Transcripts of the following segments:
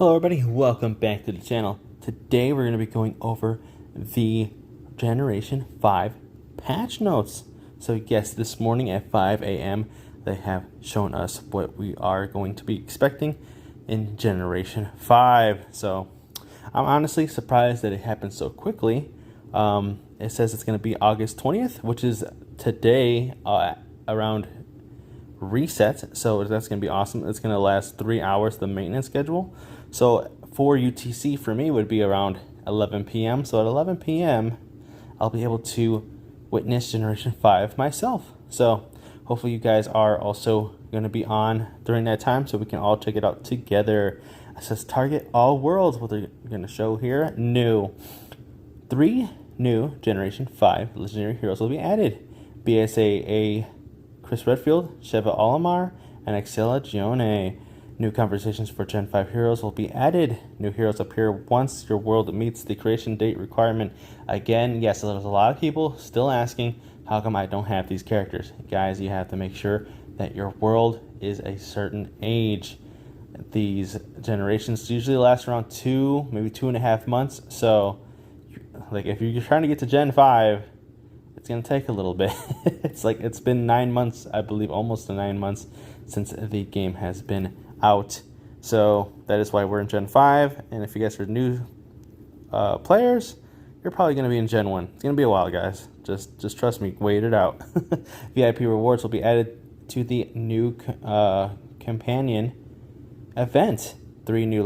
Hello everybody, welcome back to the channel. Today we're going to be going over the Generation 5 patch notes. So yes, this morning at 5 a.m. they have shown us what we are going to be expecting in Generation 5. So I'm honestly surprised that it happened so quickly. It says it's going to be August 20th, which is today around reset, so that's going to be awesome. It's going to last 3 hours, the maintenance schedule. So for UTC for me would be around 11 p.m. So at 11 p.m. I'll be able to witness Generation 5 myself. So hopefully you guys are also going to be on during that time so we can all check it out together. It says target all worlds. What they're going to show here, new. 3 new Generation 5 legendary heroes will be added. BSAA Chris Redfield, Sheva Olimar, and Axela Gione. New conversations for Gen 5 heroes will be added. New heroes appear once your world meets the creation date requirement. Again, yes, there's a lot of people still asking, how come I don't have these characters? Guys, you have to make sure that your world is a certain age. These generations usually last around 2, maybe 2.5 months. So, like, if you're trying to get to Gen 5, it's going to take a little bit. It's been 9 months, I believe, almost 9 months since the game has been out. So that is why we're in Gen 5. And if you guys are new players, you're probably going to be in Gen 1. It's going to be a while, guys. Just trust me, wait it out. VIP rewards will be added to the new companion event. 3 new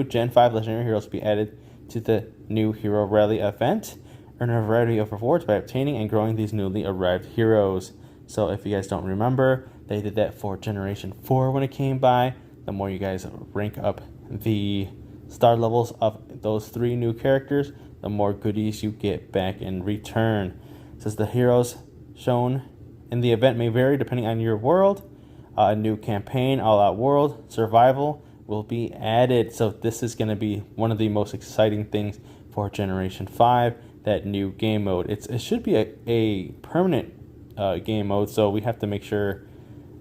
Gen 5 legendary heroes will be added to the new Hero Rally event. Earn a variety of rewards by obtaining and growing these newly arrived heroes. So if you guys don't remember, they did that for Generation 4 when it came by. The more you guys rank up the star levels of those 3 new characters, the more goodies you get back in return. It says the heroes shown in the event may vary depending on your world. A new campaign, all-out world, survival will be added. So this is going to be one of the most exciting things for Generation 5. That new game mode. It should be a permanent game mode, so we have to make sure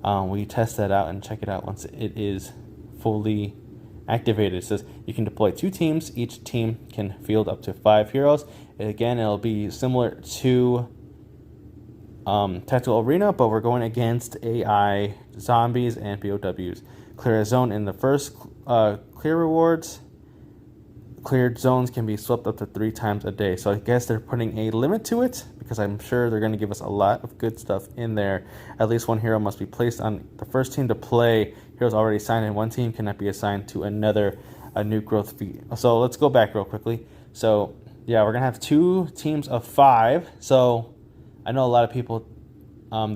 we test that out and check it out once it is fully activated. It says you can deploy 2 teams. Each team can field up to 5 heroes. And again, it'll be similar to Tactical Arena, but we're going against AI, zombies, and POWs. Clear a zone in the first clear rewards. Cleared zones can be swept up to 3 times a day. So I guess they're putting a limit to it because I'm sure they're going to give us a lot of good stuff in there. At least 1 hero must be placed on the first team to play. Heroes already assigned in 1 team cannot be assigned to another. A new growth feat. So let's go back real quickly. So yeah, we're going to have 2 teams of 5. So I know a lot of people,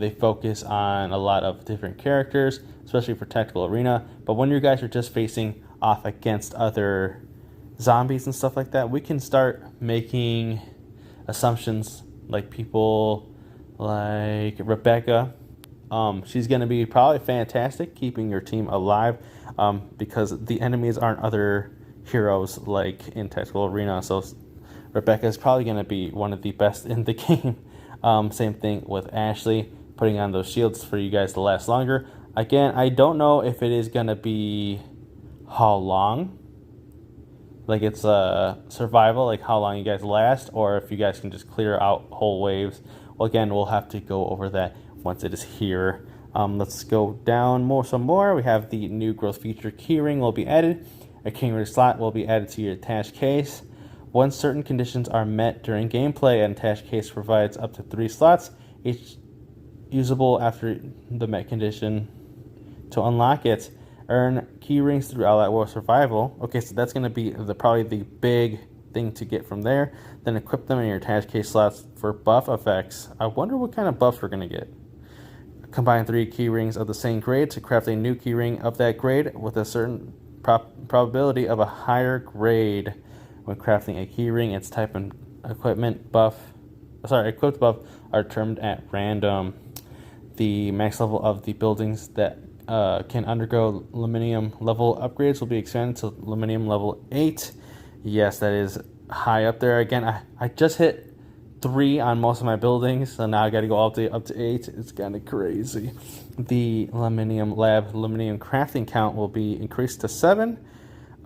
they focus on a lot of different characters, especially for Tactical Arena. But when you guys are just facing off against other zombies and stuff like that, we can start making assumptions like people like Rebecca. She's going to be probably fantastic keeping your team alive because the enemies aren't other heroes like in Tactical Arena. So Rebecca is probably going to be one of the best in the game. Same thing with Ashley, putting on those shields for you guys to last longer. Again, I don't know if it is going to be how long. Like it's survival, like how long you guys last, or if you guys can just clear out whole waves. Well, again, we'll have to go over that once it is here. Let's go down some more. We have the new growth feature keyring will be added. A keyring slot will be added to your attached case. Once certain conditions are met during gameplay, an attached case provides up to 3 slots, each usable after the met condition. To unlock it, earn key rings through All-Out War Survival. Okay, so that's going to be probably the big thing to get from there. Then equip them in your attached case slots for buff effects. I wonder what kind of buffs we're going to get. Combine 3 key rings of the same grade to craft a new key ring of that grade with a certain probability of a higher grade. When crafting a key ring, its type and equipped buff are determined at random. The max level of the buildings that can undergo Luminium level upgrades will be expanded to Luminium level 8. Yes, that is high up there. Again, I just hit 3 on most of my buildings, so now I got to go up to 8. It's kind of crazy. The aluminium crafting count will be increased to 7.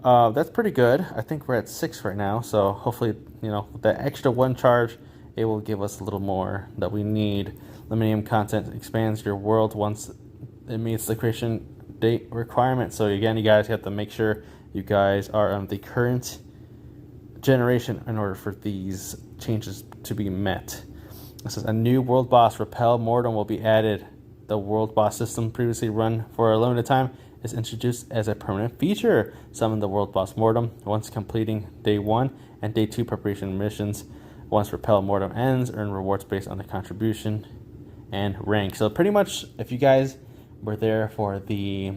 That's pretty good. I think we're at 6 right now, so hopefully, with that extra 1 charge, it will give us a little more that we need. Aluminium content expands your world once it meets the creation date requirement. So again, you guys have to make sure you guys are on the current generation in order for these changes to be met. This is a new world boss, Repel Mortem, will be added. The world boss system previously run for a limited time is introduced as a permanent feature. Summon the world boss Mortem once completing day 1 and day 2 preparation missions. Once Repel Mortem ends, earn rewards based on the contribution and rank. So pretty much, if you guys were there for the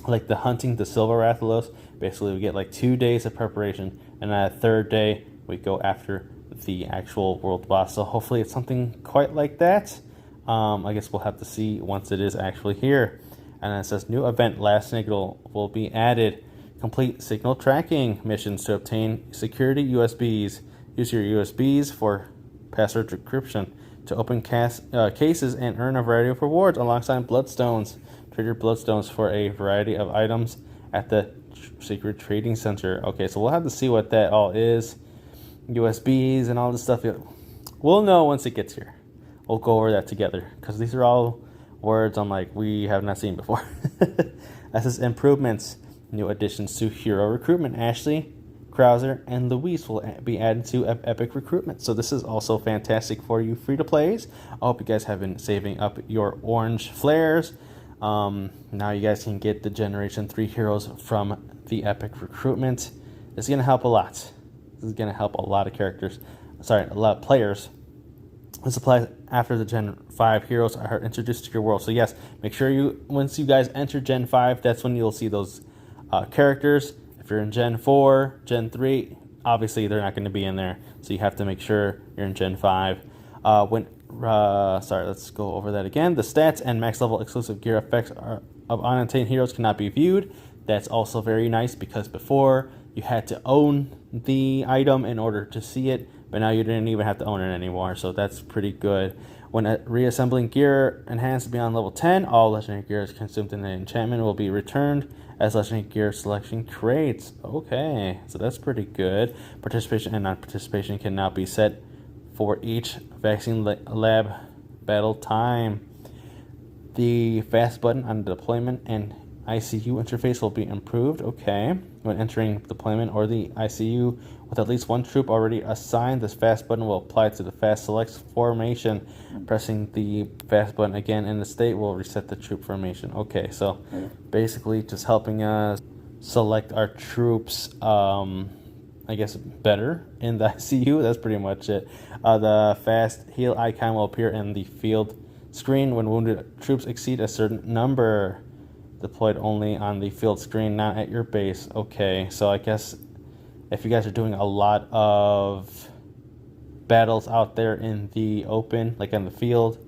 hunting the Silver Rathalos, basically we get like 2 days of preparation, and on a 3rd day we go after the actual world boss. So hopefully it's something quite like that. I guess we'll have to see once it is actually here. And it says new event last signal will be added. Complete signal tracking missions to obtain security USBs. Use your USBs for password decryption to open cases and earn a variety of rewards alongside bloodstones. Trade your bloodstones for a variety of items at the secret trading center. Okay, so we'll have to see what that all is. USBs and all this stuff. We'll know once it gets here. We'll go over that together, because these are all words I'm like, we have not seen before. That says improvements. New additions to hero recruitment. Ashley, Krauser, and Luis will be added to Epic Recruitment. So this is also fantastic for you free-to-plays. I hope you guys have been saving up your orange flares. Now you guys can get the Generation 3 heroes from the Epic Recruitment. It's going to help a lot. This is going to help a lot of a lot of players. This applies after the Gen 5 heroes are introduced to your world. So yes, make sure once you guys enter Gen 5, that's when you'll see those characters. If you're in Gen 4, Gen 3, obviously they're not going to be in there. So you have to make sure you're in Gen 5. Let's go over that again. The stats and max level exclusive gear effects of unobtained heroes cannot be viewed. That's also very nice, because before you had to own the item in order to see it, but now you didn't even have to own it anymore, so that's pretty good. When reassembling gear enhanced beyond level 10, all legendary gear consumed in the enchantment will be returned as legendary gear selection crates. Okay, so that's pretty good. Participation and non-participation can now be set for each vaccine lab battle time. The fast button on the deployment and ICU interface will be improved. Okay, when entering deployment or the ICU with at least 1 troop already assigned, this fast button will apply to the fast select formation. Pressing the fast button again in the state will reset the troop formation. Okay, so basically just helping us select our troops, I guess, better in the ICU. That's pretty much it. The fast heal icon will appear in the field screen when wounded troops exceed a certain number. Deployed only on the field screen, not at your base. Okay, so I guess if you guys are doing a lot of battles out there in the open, like on the field,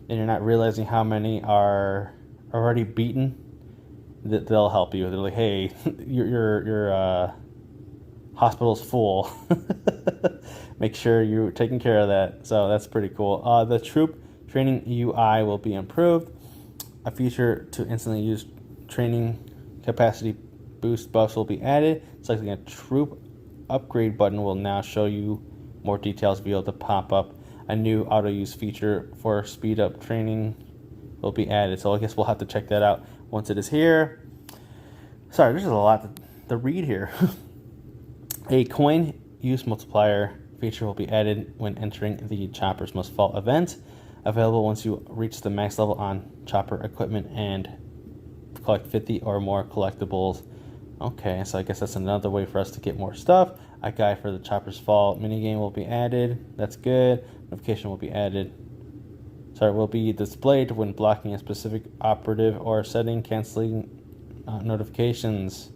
and you're not realizing how many are already beaten, they'll help you. They're like, hey, your hospital's full. Make sure you're taking care of that. So that's pretty cool. The troop training UI will be improved. A feature to instantly use training capacity boost buffs will be added. Selecting a troop upgrade button will now show you more details be able to pop up. A new auto use feature for speed up training will be added. So I guess we'll have to check that out once it is here. Sorry, there's a lot to read here. A coin use multiplier feature will be added when entering the Choppers Must Fall event. Available once you reach the max level on chopper equipment and collect 50 or more collectibles. Okay, so I guess that's another way for us to get more stuff. A guide for the Choppers Fall minigame will be added. That's good. Notification will be added. Will be displayed when blocking a specific operative or setting, canceling notifications.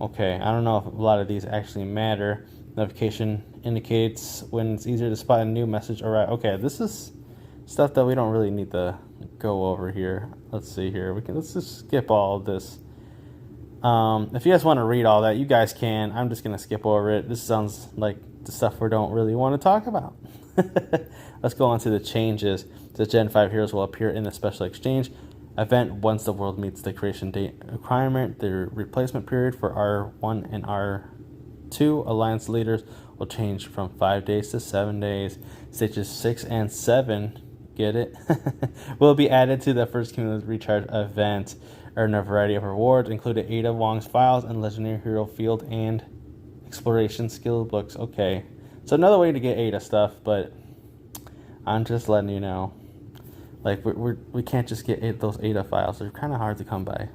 Okay, I don't know if a lot of these actually matter. Notification indicates when it's easier to spot a new message. Alright, okay, this is stuff that we don't really need to go over here. Let's see here. Let's just skip all of this. If you guys want to read all that, you guys can. I'm just gonna skip over it. This sounds like the stuff we don't really want to talk about. Let's go on to the changes. The Gen 5 heroes will appear in the special exchange event once the world meets the creation date requirement. The replacement period for R1 and R2 alliance leaders will change from 5 days to 7 days. Stages 6 and 7, get it? Will be added to the first cumulative recharge event. Earn a variety of rewards, including Ada Wong's files and legendary hero field and exploration skill books. Okay, so another way to get Ada stuff, but I'm just letting you know. Like, we can't just get those Ada files. They're kind of hard to come by.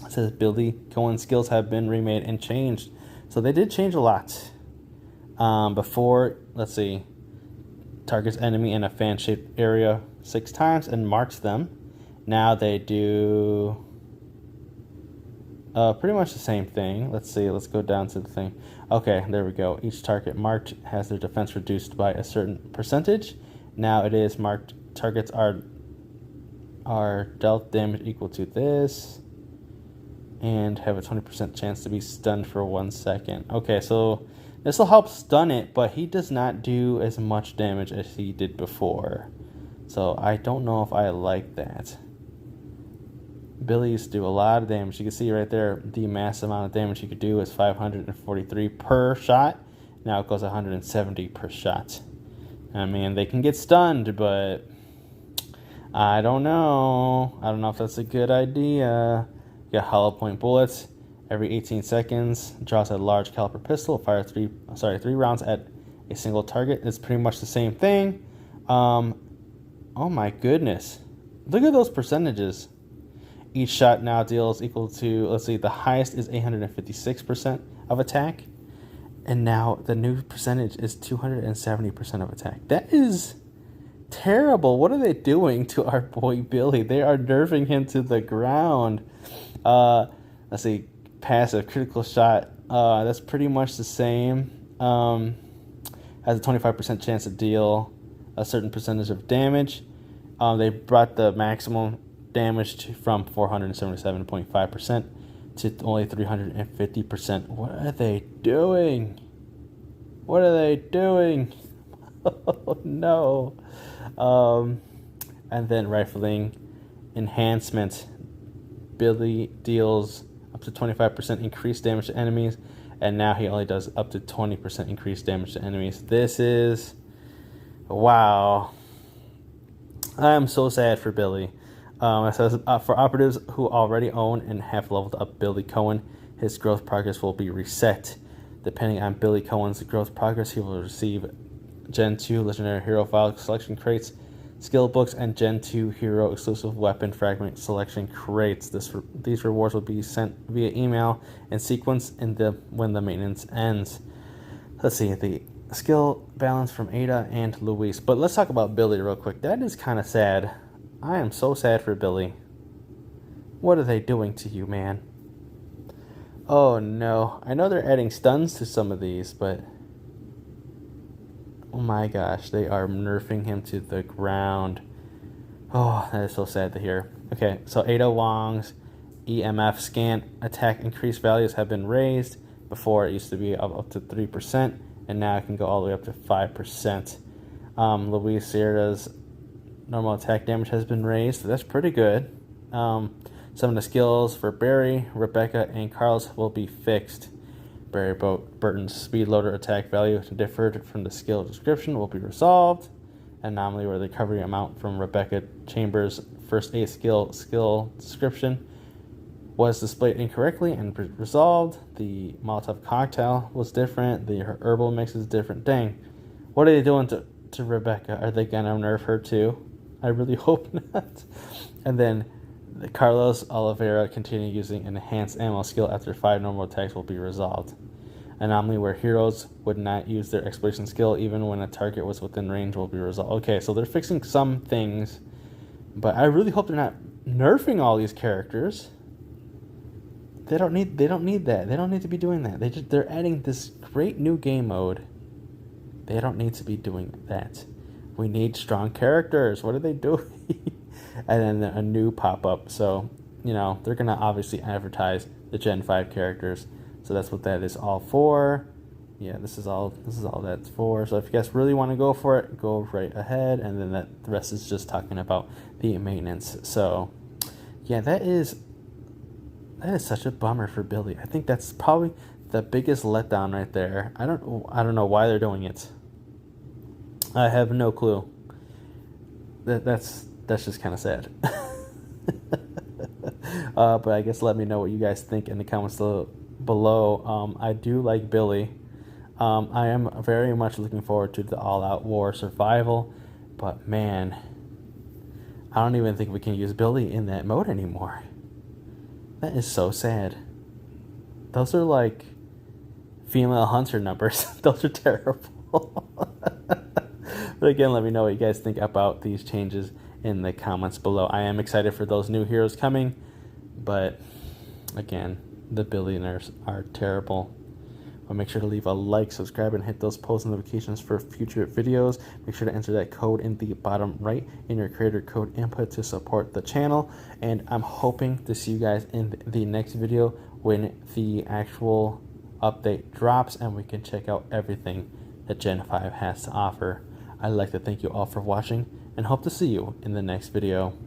It says Billy Cohen's skills have been remade and changed. So they did change a lot. Before, let's see, targets enemy in a fan-shaped area 6 times and marks them. Now they do pretty much the same thing. Let's see, let's go down to the thing. Okay, there we go. Each target marked has their defense reduced by a certain percentage. Now it is marked targets are dealt damage equal to this and have a 20% chance to be stunned for 1 second. Okay, so this will help stun it, but he does not do as much damage as he did before. So I don't know if I like that. Billy used to do a lot of damage. You can see right there the mass amount of damage he could do is 543 per shot. Now it goes 170 per shot. I mean, they can get stunned, but I don't know. I don't know if that's a good idea. You got hollow point bullets. Every 18 seconds, draws a large caliber pistol. Fire three rounds at a single target. It's pretty much the same thing. Oh my goodness. Look at those percentages. Each shot now deals equal to, let's see, the highest is 856% of attack. And now the new percentage is 270% of attack. That is terrible. What are they doing to our boy Billy? They are nerfing him to the ground. Let's see, passive critical shot. That's pretty much the same. Has a 25% chance to deal a certain percentage of damage. They brought the maximum damage from 477.5% to only 350%. What are they doing? What are they doing? Oh no. And then rifling enhancement. Billy deals up to 25% increased damage to enemies, and now he only does up to 20% increased damage to enemies. This is, wow. I am so sad for Billy. It says, for operatives who already own and have leveled up Billy Cohen, his growth progress will be reset. Depending on Billy Cohen's growth progress, he will receive Gen 2 Legendary Hero File Selection Crates, Skill Books, and Gen 2 Hero Exclusive Weapon Fragment Selection Crates. These rewards will be sent via email in sequence when the maintenance ends. Let's see, the skill balance from Ada and Luis. But let's talk about Billy real quick. That is kind of sad. I am so sad for Billy. What are they doing to you, man? Oh no. I know they're adding stuns to some of these, but oh my gosh, they are nerfing him to the ground. Oh, that is so sad to hear. Okay, so Ada Wong's EMF scan attack increase values have been raised. Before it used to be up to 3%, and now it can go all the way up to 5%. Luis Sierra's normal attack damage has been raised, so that's pretty good. Some of the skills for Barry, Rebecca, and Carlos will be fixed. Barry Burton's speed loader attack value differed from the skill description will be resolved. Anomaly where the recovery amount from Rebecca Chambers' first aid skill description was displayed incorrectly and resolved. The Molotov cocktail was different. The herbal mix is different. Dang. What are they doing to Rebecca? Are they going to nerf her too? I really hope not. And then Carlos Oliveira continue using an enhanced ammo skill after 5 normal attacks will be resolved. Anomaly where heroes would not use their exploration skill even when a target was within range will be resolved. Okay, so they're fixing some things, but I really hope they're not nerfing all these characters. They don't need that. They don't need to be doing that. They're adding this great new game mode. They don't need to be doing that. We need strong characters. What are they doing? And then a new pop-up. So, they're going to obviously advertise the Gen 5 characters. So that's what that is all for. yeah, this is all that's for. So if you guys really want to go for it, go right ahead, and then the rest is just talking about the maintenance. So yeah, that is such a bummer for Billy. I think that's probably the biggest letdown right there. I don't know why they're doing it. I have no clue. That's just kind of sad. But I guess let me know what you guys think in the comments below. I do like Billy. I am very much looking forward to the all-out war survival, but man, I don't even think we can use Billy in that mode anymore. That is so sad. Those are like female hunter numbers. Those are terrible. But again, let me know what you guys think about these changes in the comments below. I am excited for those new heroes coming, but again, the billionaires are terrible. Well, make sure to leave a like, subscribe, and hit those post notifications for future videos. Make sure to enter that code in the bottom right in your creator code input to support the channel. And I'm hoping to see you guys in the next video when the actual update drops and we can check out everything that Gen 5 has to offer. I'd like to thank you all for watching and hope to see you in the next video.